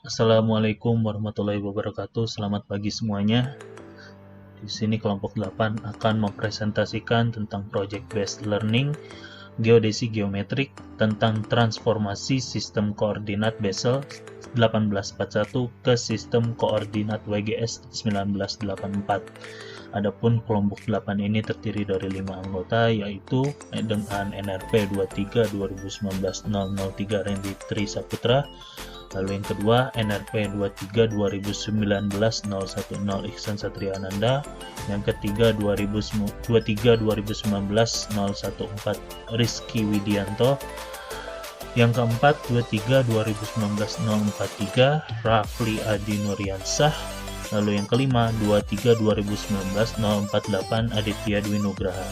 Assalamualaikum warahmatullahi wabarakatuh. Selamat pagi semuanya. Di sini kelompok 8 akan mempresentasikan tentang project based learning geodesi geometrik tentang transformasi sistem koordinat Bessel 1841 ke sistem koordinat WGS 1984. Adapun kelompok 8 ini terdiri dari 5 anggota, yaitu dengan NRP 23 2019-003 Randy Tri Saputra. Lalu yang kedua NRP 23 2019-010 Iksan Satria Ananda. Yang ketiga 23 2019-014 Rizky Widianto. Yang keempat 23 2019-043 Rafli Adi Nuryansah. Lalu yang kelima 23 2019-048 Aditya Dwi Nugraha.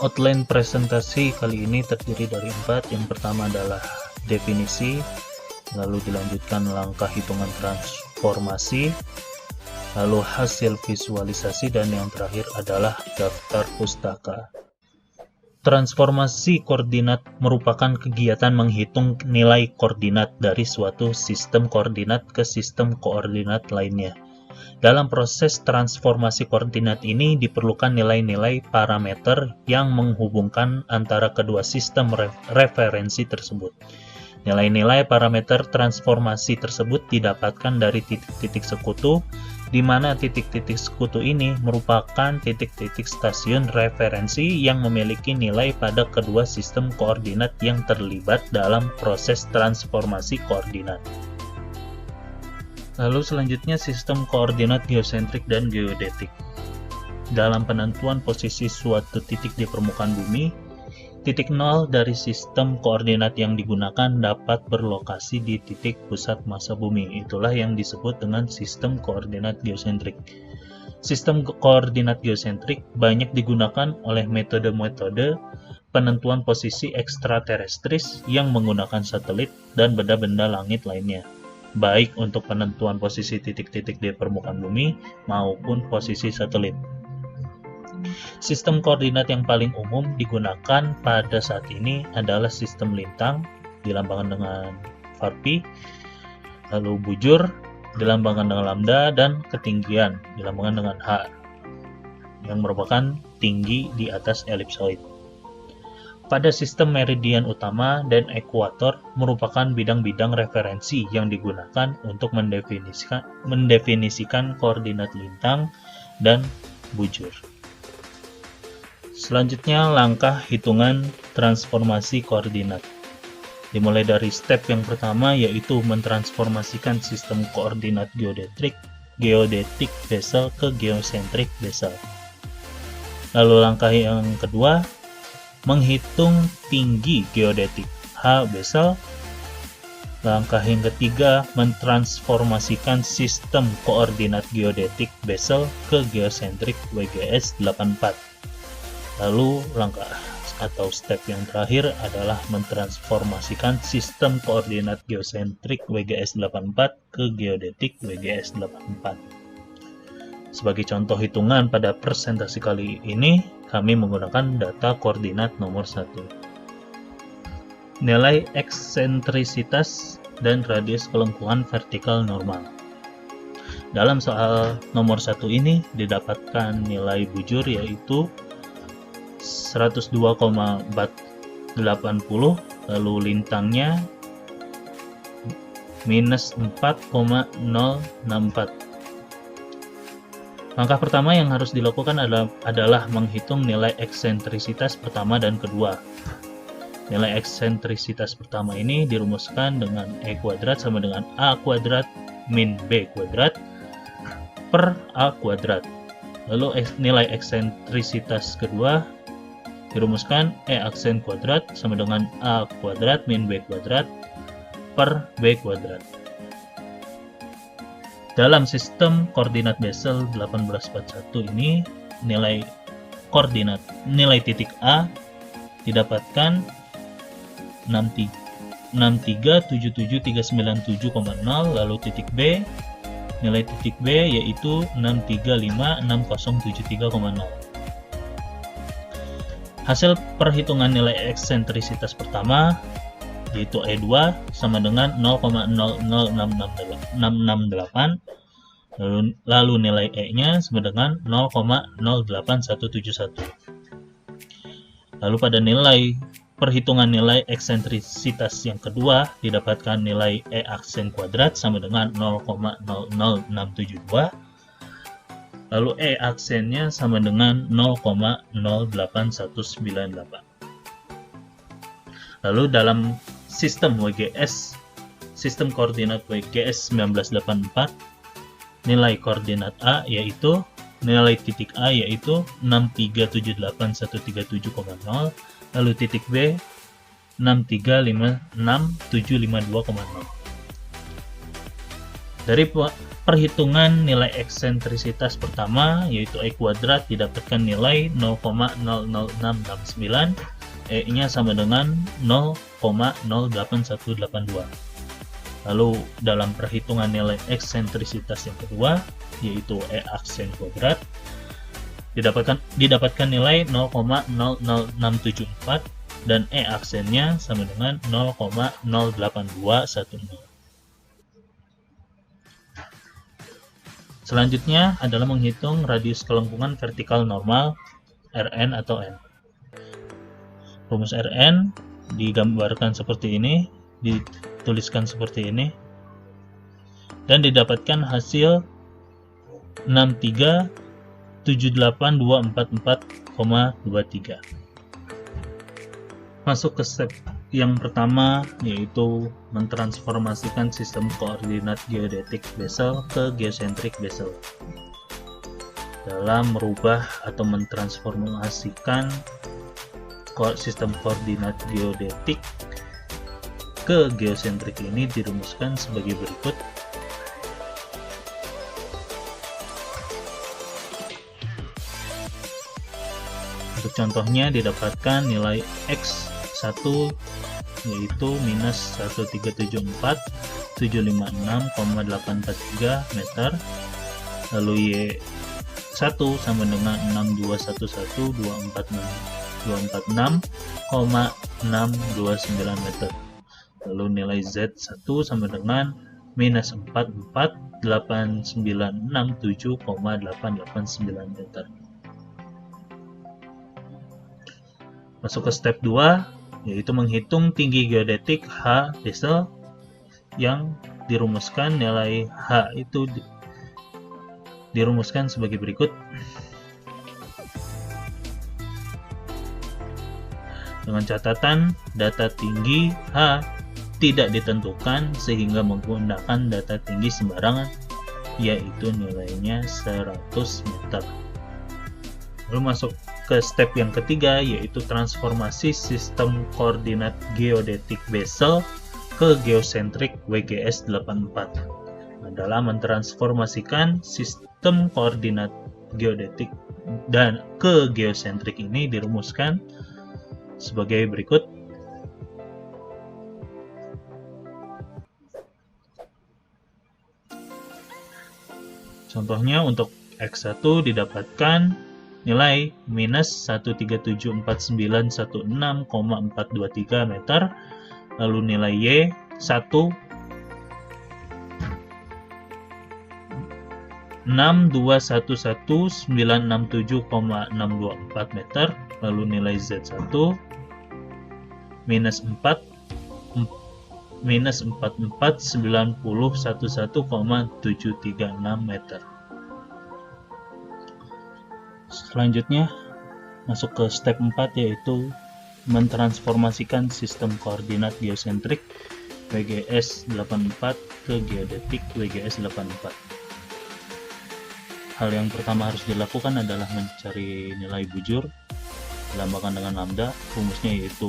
Outline presentasi kali ini terdiri dari 4. Yang pertama adalah definisi, lalu dilanjutkan langkah hitungan transformasi, lalu hasil visualisasi, dan yang terakhir adalah daftar pustaka. Transformasi koordinat merupakan kegiatan menghitung nilai koordinat dari suatu sistem koordinat ke sistem koordinat lainnya. Dalam proses transformasi koordinat ini diperlukan nilai-nilai parameter yang menghubungkan antara kedua sistem referensi tersebut. Nilai-nilai parameter transformasi tersebut didapatkan dari titik-titik sekutu, di mana titik-titik sekutu ini merupakan titik-titik stasiun referensi yang memiliki nilai pada kedua sistem koordinat yang terlibat dalam proses transformasi koordinat. Lalu selanjutnya sistem koordinat geosentrik dan geodetik. Dalam penentuan posisi suatu titik di permukaan bumi, titik nol dari sistem koordinat yang digunakan dapat berlokasi di titik pusat massa bumi. Itulah yang disebut dengan sistem koordinat geosentrik. Sistem koordinat geosentrik banyak digunakan oleh metode-metode penentuan posisi ekstraterestris yang menggunakan satelit dan benda-benda langit lainnya, baik untuk penentuan posisi titik-titik di permukaan bumi maupun posisi satelit. Sistem koordinat yang paling umum digunakan pada saat ini adalah sistem lintang, dilambangkan dengan Varpi, lalu bujur, dilambangkan dengan lambda, dan ketinggian, dilambangkan dengan H, yang merupakan tinggi di atas elipsoid. Pada sistem meridian utama dan ekuator merupakan bidang-bidang referensi yang digunakan untuk mendefinisikan koordinat lintang dan bujur. Selanjutnya langkah hitungan transformasi koordinat. Dimulai dari step yang pertama, yaitu mentransformasikan sistem koordinat geodetik Bessel ke geosentrik Bessel. Lalu langkah yang kedua, menghitung tinggi geodetik H Bessel. Langkah yang ketiga, mentransformasikan sistem koordinat geodetik Bessel ke geosentrik WGS 84. Lalu langkah atau step yang terakhir adalah mentransformasikan sistem koordinat geosentrik WGS 84 ke geodetik WGS 84. Sebagai contoh hitungan pada presentasi kali ini, kami menggunakan data koordinat nomor 1. Nilai eksentrisitas dan radius kelengkungan vertikal normal. Dalam soal nomor 1 ini didapatkan nilai bujur yaitu 102,480, lalu lintangnya minus 4,064. Langkah pertama yang harus dilakukan adalah menghitung nilai eksentrisitas pertama dan kedua. Nilai eksentrisitas pertama ini dirumuskan dengan E kuadrat sama dengan A kuadrat min B kuadrat per A kuadrat. Lalu nilai eksentrisitas kedua dirumuskan E aksen kuadrat sama dengan A kuadrat min B kuadrat per B kuadrat. Dalam sistem koordinat Bessel 1841 ini, nilai titik A didapatkan 6377397,0, lalu titik B, nilai titik B yaitu 6356073,0. Hasil perhitungan nilai eksentrisitas pertama yaitu E2 sama dengan 0,00668, lalu nilai E-nya sama dengan 0,08171. Lalu pada nilai perhitungan nilai eksentrisitas yang kedua didapatkan nilai E aksen kuadrat sama dengan 0,00672. Lalu E aksennya sama dengan 0,08198. Lalu dalam sistem WGS, sistem koordinat WGS 1984, nilai koordinat A yaitu nilai titik A yaitu 6378137,0, lalu titik B 6356752,0. Dari perhitungan nilai eksentrisitas pertama yaitu E kuadrat didapatkan nilai 0,00669, E-nya sama dengan 0,08182. Lalu dalam perhitungan nilai eksentrisitas yang kedua yaitu E aksen kuadrat didapatkan nilai 0,00674 dan E aksennya sama dengan 0,08210. Selanjutnya adalah menghitung radius kelengkungan vertikal normal Rn atau N. Rumus Rn digambarkan seperti ini, dituliskan seperti ini, dan didapatkan hasil 6378244,23. Masuk ke step yang pertama, yaitu mentransformasikan sistem koordinat geodetik Bessel ke geosentrik Bessel. Dalam merubah atau mentransformasikan sistem koordinat geodetik ke geosentrik ini dirumuskan sebagai berikut. Untuk contohnya didapatkan nilai X1 yaitu minus 1374756,843 meter, lalu Y1 sama dengan 6211446,629 meter, lalu nilai Z1 sama dengan minus 44897,889 meter. Masuk ke step 2, yaitu menghitung tinggi geodetik H Bessel, yang dirumuskan nilai H itu dirumuskan sebagai berikut. Dengan catatan data tinggi H tidak ditentukan sehingga menggunakan data tinggi sembarangan, yaitu nilainya 100 meter. Lalu masuk ke step yang ketiga, yaitu transformasi sistem koordinat geodetik Bessel ke geosentrik WGS 84. Dalam mentransformasikan sistem koordinat geodetik dan ke geosentrik ini dirumuskan sebagai berikut. Contohnya untuk X1 didapatkan nilai minus 1374916,423 meter, lalu nilai Y1 6211967,624 meter, lalu nilai Z1 minus 449011,736 meter. Selanjutnya masuk ke step 4, yaitu mentransformasikan sistem koordinat geosentrik WGS 84 ke geodetik WGS 84. Hal yang pertama harus dilakukan adalah mencari nilai bujur dilambangkan dengan lambda. Rumusnya yaitu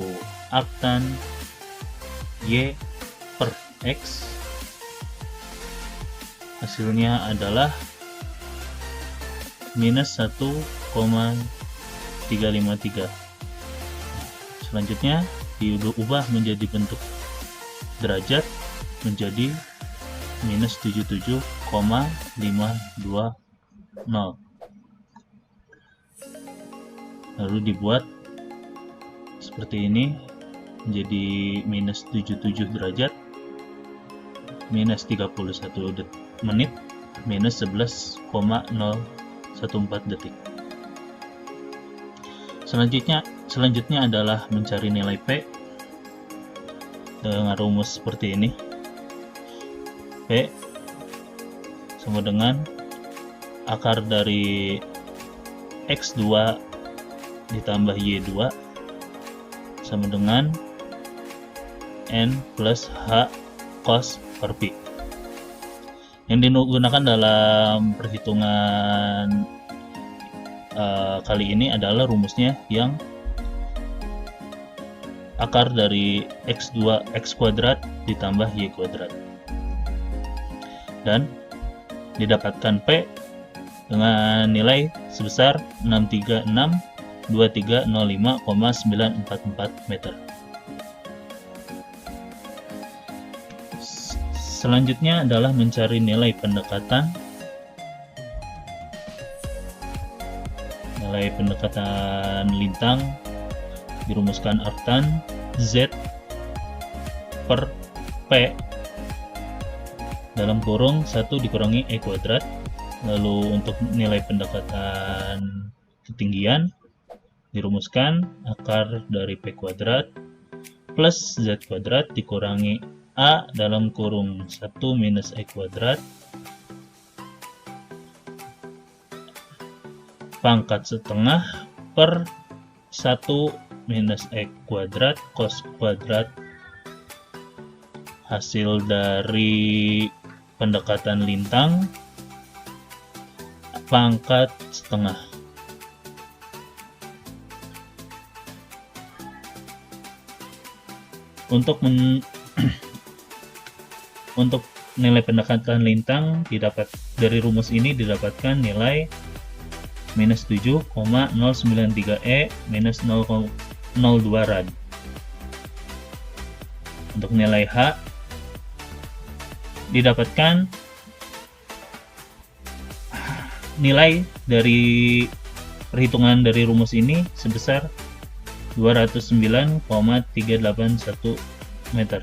arctan Y per X. Hasilnya adalah minus 1,353. Selanjutnya diubah menjadi bentuk derajat menjadi minus 77,520. Lalu dibuat seperti ini menjadi minus 77 derajat, minus 31 menit, minus 11,014 detik. Selanjutnya adalah mencari nilai P dengan rumus seperti ini. P sama dengan akar dari X2 ditambah Y2 sama dengan N plus H cos per Pi. Yang digunakan dalam perhitungan kali ini adalah rumusnya yang akar dari X2 X kuadrat ditambah Y kuadrat, dan didapatkan P dengan nilai sebesar 6362305,944 meter. Selanjutnya adalah mencari nilai pendekatan. Nilai pendekatan lintang dirumuskan artan Z per P dalam kurung 1 dikurangi E kuadrat. Lalu untuk nilai pendekatan ketinggian dirumuskan akar dari P kuadrat plus Z kuadrat dikurangi A dalam kurung 1 minus E kuadrat pangkat setengah per 1 minus E kuadrat cos kuadrat hasil dari pendekatan lintang pangkat setengah. Untuk nilai pendekatan lintang dari rumus ini didapatkan nilai minus 7,093 E minus 0,02 rad. Untuk nilai H didapatkan nilai dari perhitungan dari rumus ini sebesar 209,381 meter.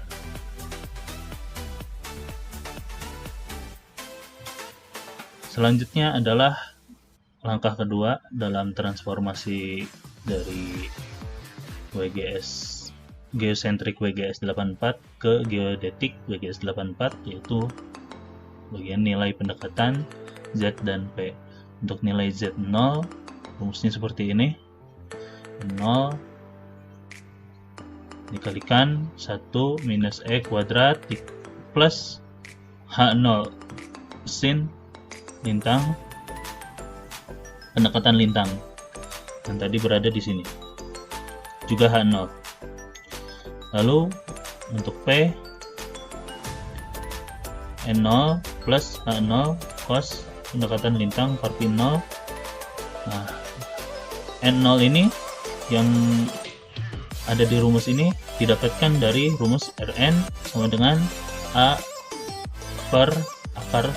Selanjutnya adalah langkah kedua dalam transformasi dari geosentrik WGS 84 ke geodetik WGS 84, yaitu bagian nilai pendekatan Z dan P. Untuk nilai Z0 rumusnya seperti ini. 0 dikalikan 1 minus E kuadrat plus H0 sin lintang pendekatan lintang yang tadi berada di sini, juga H0. Lalu untuk P N0 plus H0 cos pendekatan lintang per Pi 0. Nah, N0 ini yang ada di rumus ini didapatkan dari rumus Rn sama dengan A per akar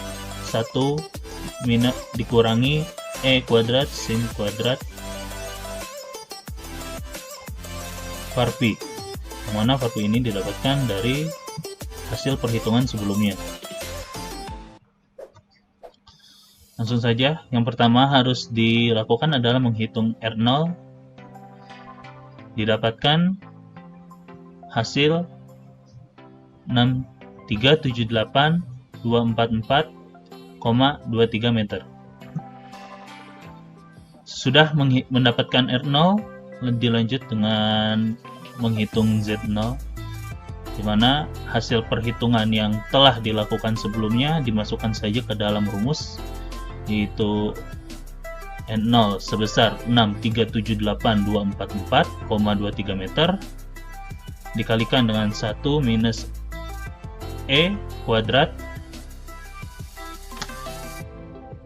1 minus dikurangi E kuadrat sin kuadrat per Pi, yang mana per Pi ini didapatkan dari hasil perhitungan sebelumnya. Langsung saja, yang pertama harus dilakukan adalah menghitung R0. Didapatkan hasil 6378244,23 meter. Sudah mendapatkan R0, dilanjut dengan menghitung Z0, di mana hasil perhitungan yang telah dilakukan sebelumnya dimasukkan saja ke dalam rumus, yaitu N0 sebesar 6378244,23 meter dikalikan dengan 1 minus E kuadrat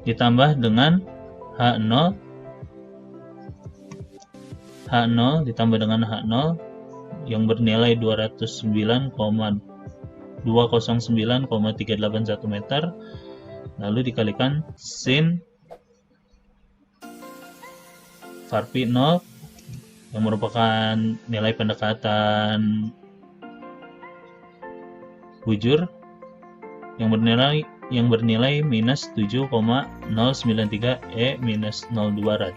ditambah dengan H0 ditambah dengan H0 yang bernilai 209,381 meter, lalu dikalikan sin var Pi 0 yang merupakan nilai pendekatan bujur yang bernilai minus 7,093 E minus 02 rad.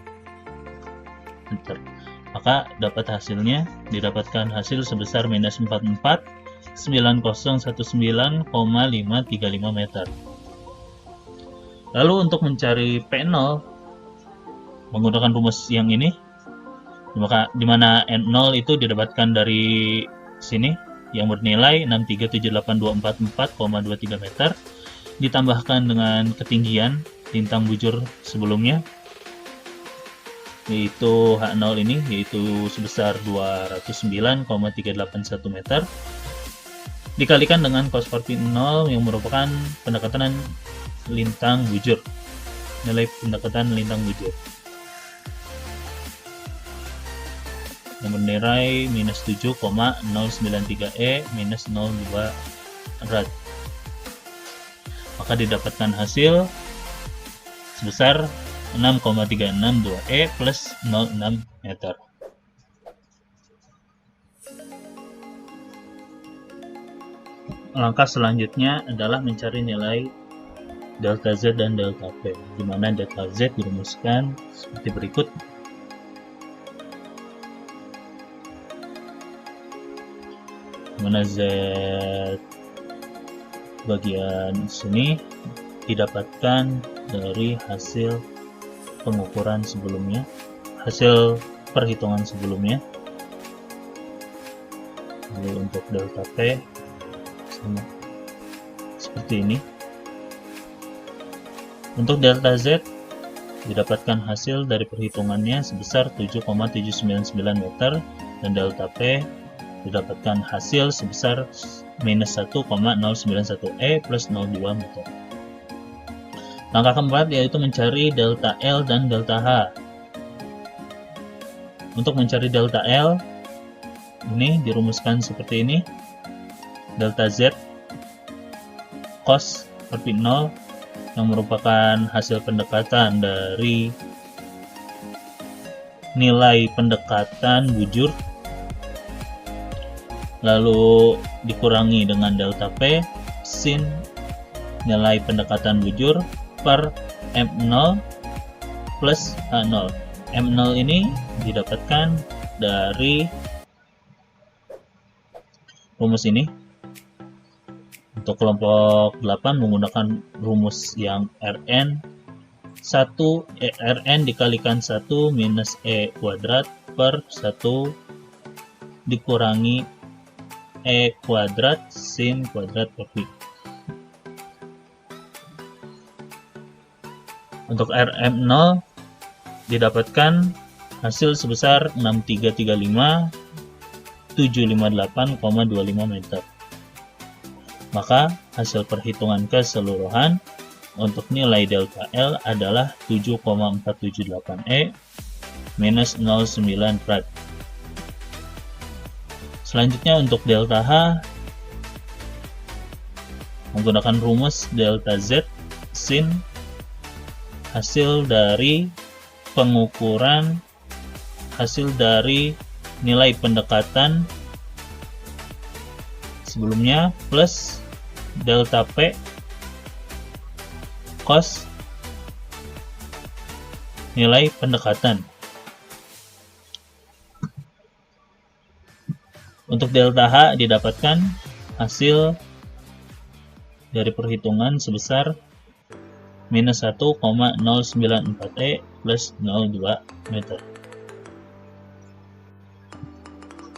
Enter. Maka didapatkan hasil sebesar minus 449019,535 meter. Lalu untuk mencari P0 menggunakan rumus yang ini, di mana N0 itu didapatkan dari sini yang bernilai 6378244,23 meter, ditambahkan dengan ketinggian lintang bujur sebelumnya, yaitu H0 ini, yaitu sebesar 209,381 meter, dikalikan dengan cos 0 yang merupakan pendekatan lintang bujur, nilai pendekatan lintang bujur, yang bernilai minus 7,093 E minus 02 rad. Maka didapatkan hasil sebesar 6,362 E plus 06 meter. Langkah selanjutnya adalah mencari nilai delta Z dan delta P, di mana delta Z dirumuskan seperti berikut. Mana Z bagian sini didapatkan dari hasil pengukuran sebelumnya, hasil perhitungan sebelumnya. Lalu untuk delta P sama seperti ini. Untuk delta Z didapatkan hasil dari perhitungannya sebesar 7,799 meter, dan delta P didapatkan hasil sebesar minus 1,091 E plus 02 meter. Langkah keempat yaitu mencari delta L dan delta H. Untuk mencari delta L, ini dirumuskan seperti ini. Delta Z cos 0 yang merupakan hasil pendekatan dari nilai pendekatan bujur, lalu dikurangi dengan delta P sin nilai pendekatan bujur per M0 plus H0. M0 ini didapatkan dari rumus ini. Untuk kelompok 8 menggunakan rumus yang Rn dikalikan 1 minus E kuadrat per 1 dikurangi E kuadrat sin kuadrat per V. Untuk Rm0 didapatkan hasil sebesar 6335,758,25 meter. Maka hasil perhitungan keseluruhan untuk nilai delta L adalah 7,478 E minus 09 rad. Selanjutnya untuk delta H menggunakan rumus delta Z sin hasil dari pengukuran, hasil dari nilai pendekatan sebelumnya plus delta P cos nilai pendekatan. Untuk delta H didapatkan hasil dari perhitungan sebesar minus 1,094 E plus 02 meter.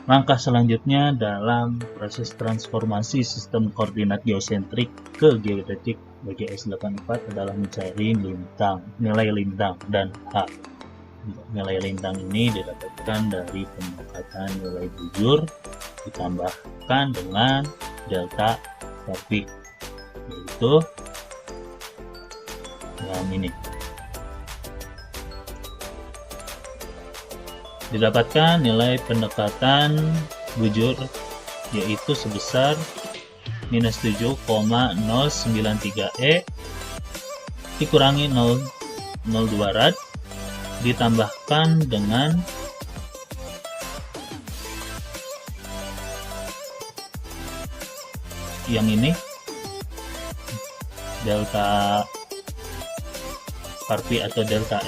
Langkah selanjutnya dalam proses transformasi sistem koordinat geosentrik ke geodetik bagi S84 adalah mencari nilai lintang dan H. Nilai lintang ini didapatkan dari pendekatan nilai bujur ditambahkan dengan delta V, yaitu yang ini. Didapatkan nilai pendekatan bujur yaitu sebesar minus 7,093 E dikurangi 0,02 rad ditambahkan dengan yang ini delta Varp atau delta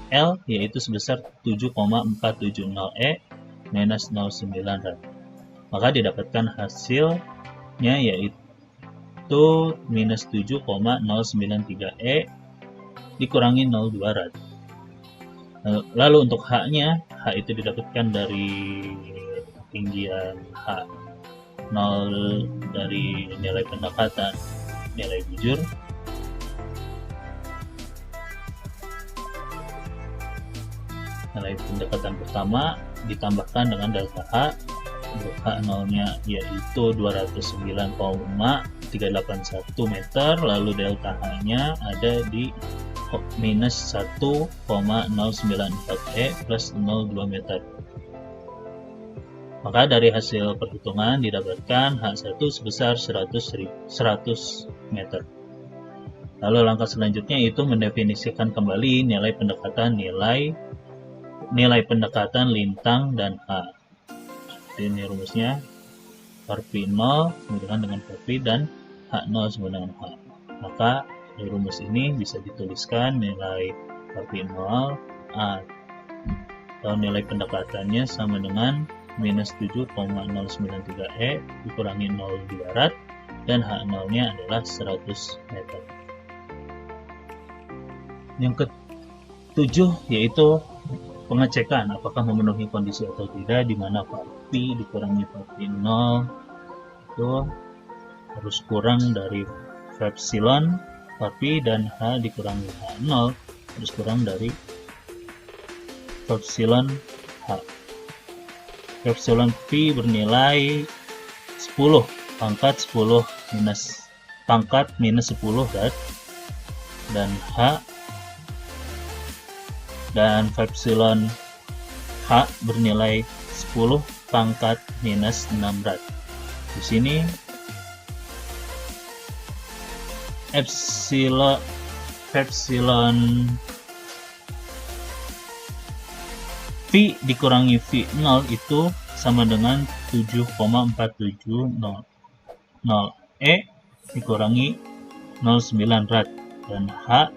L yaitu sebesar 7,470 E minus 09 rad. Maka didapatkan hasilnya yaitu minus 7,093 E dikurangi 02 rad. Lalu untuk H-nya, H itu didapatkan dari ketinggian H 0 dari nilai pendekatan nilai bujur nilai pendekatan pertama ditambahkan dengan delta H. Untuk H0 nya yaitu 209,381 meter, lalu delta H nya ada di minus 1,094 E plus 02 meter. Maka dari hasil perhitungan didapatkan H1 sebesar 100 meter. Lalu langkah selanjutnya itu mendefinisikan kembali nilai pendekatan lintang dan H. Ini rumusnya Varp 0 sama dengan Varp dan H0 sama dengan H. Maka dari rumus ini bisa dituliskan nilai Varp 0 atau nilai pendekatannya sama dengan minus 7,093 E dikurangi 02 rad dan H0 nya adalah 100 meter. Yang ketujuh yaitu pengecekan apakah memenuhi kondisi atau tidak, di mana Varp dikurangi Varp 0 itu harus kurang dari Epsilon Varp dan H dikurangi H0 harus kurang dari Epsilon H. Epsilon V bernilai 10 pangkat 10 minus pangkat minus 10 rad dan H dan Epsilon H bernilai 10 pangkat minus 6 rad. Di sini Epsilon V dikurangi V0 itu sama dengan 7,470 E dikurangi 09 rad dan H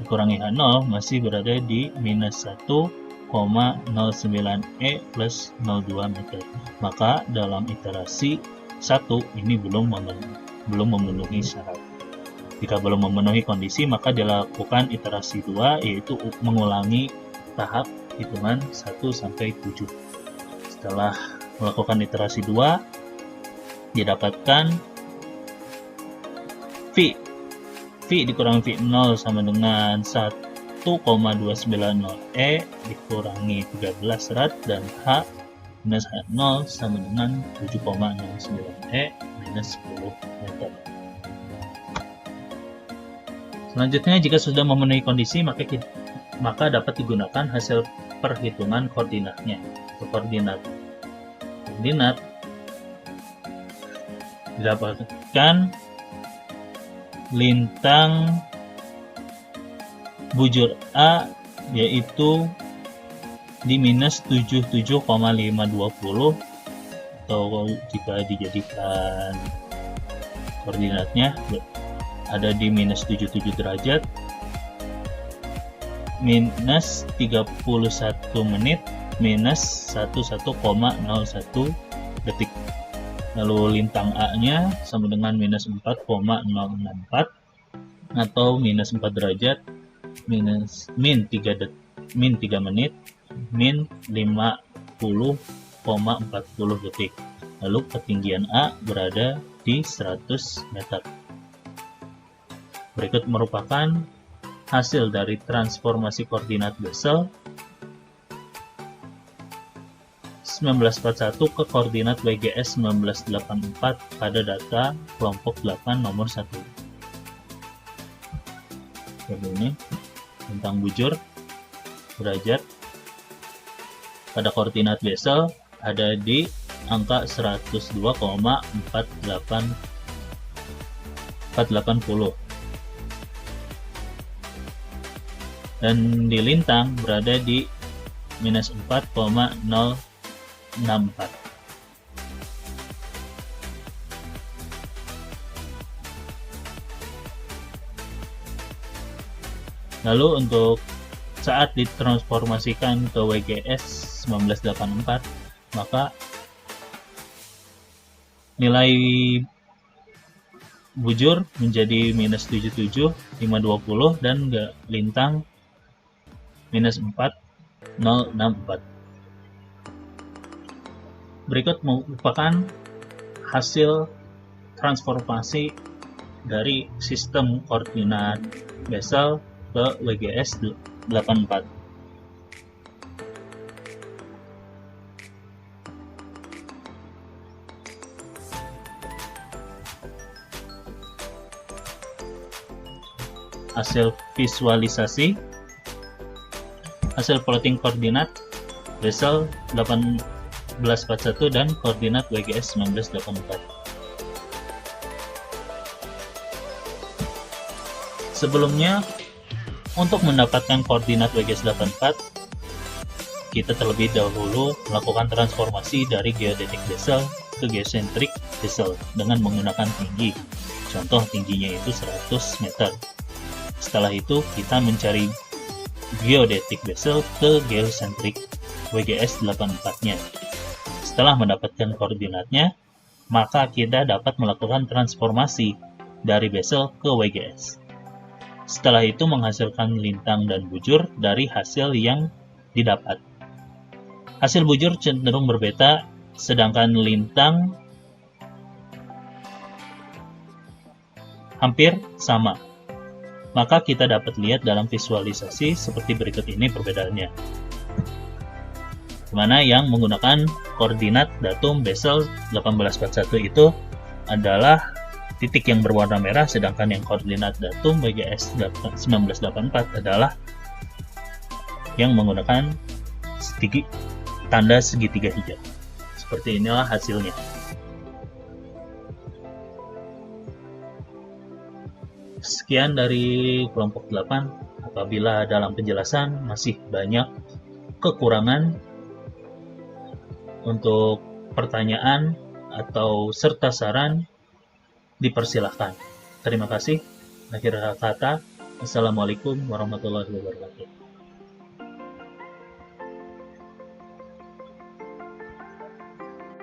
dikurangi H0 masih berada di minus 1,09 E plus 02 meter. Maka dalam iterasi 1 ini belum memenuhi syarat. Jika belum memenuhi kondisi, maka dilakukan iterasi 2 yaitu mengulangi tahap hitungan 1 sampai 7. Setelah melakukan iterasi 2 didapatkan V dikurangi V0 sama dengan 1,290 E dikurangi 13 rad dan H minus H0 sama dengan 7,09 E minus 10 meter. Selanjutnya, jika sudah memenuhi kondisi, maka dapat digunakan hasil perhitungan koordinatnya. Koordinat didapatkan lintang bujur A yaitu di minus 77,520 atau jika dijadikan koordinatnya ada di minus 77 derajat minus 31 menit minus 11,01 detik. Lalu lintang A nya sama dengan minus 4,064 atau minus 4 derajat min 3 menit min 50,40 detik. Lalu ketinggian A berada di 100 meter. Berikut merupakan hasil dari transformasi koordinat Bessel 1941 ke koordinat WGS 1984 pada data kelompok 8 nomor 1. Jadi ini lintang bujur derajat pada koordinat Bessel ada di angka 102,480 dan di lintang berada di minus 4,064. Lalu untuk saat ditransformasikan ke WGS 1984, maka nilai bujur menjadi minus 77, 520, dan lintang minus 4064. Berikut merupakan hasil transformasi dari sistem koordinat Bessel ke WGS 84. Hasil visualisasi, hasil plotting koordinat Bessel 1841 dan koordinat WGS 1984. Sebelumnya, untuk mendapatkan koordinat WGS 84, kita terlebih dahulu melakukan transformasi dari geodetik Bessel ke geosentrik Bessel dengan menggunakan tinggi. Contoh tingginya itu 100 meter. Setelah itu, kita mencari geodetik Bessel ke geosentrik WGS 84-nya. Setelah mendapatkan koordinatnya, maka kita dapat melakukan transformasi dari Bessel ke WGS. Setelah itu menghasilkan lintang dan bujur dari hasil yang didapat. Hasil bujur cenderung berbeda, sedangkan lintang hampir sama. Maka kita dapat lihat dalam visualisasi seperti berikut ini perbedaannya. Dimana yang menggunakan koordinat datum Bessel 1841 itu adalah titik yang berwarna merah, sedangkan yang koordinat datum WGS 1984 adalah yang menggunakan tanda segitiga hijau. Seperti inilah hasilnya. Sekian dari kelompok 8. Apabila dalam penjelasan masih banyak kekurangan, untuk pertanyaan atau serta saran dipersilahkan. Terima kasih. Akhir kata, Assalamualaikum warahmatullahi wabarakatuh.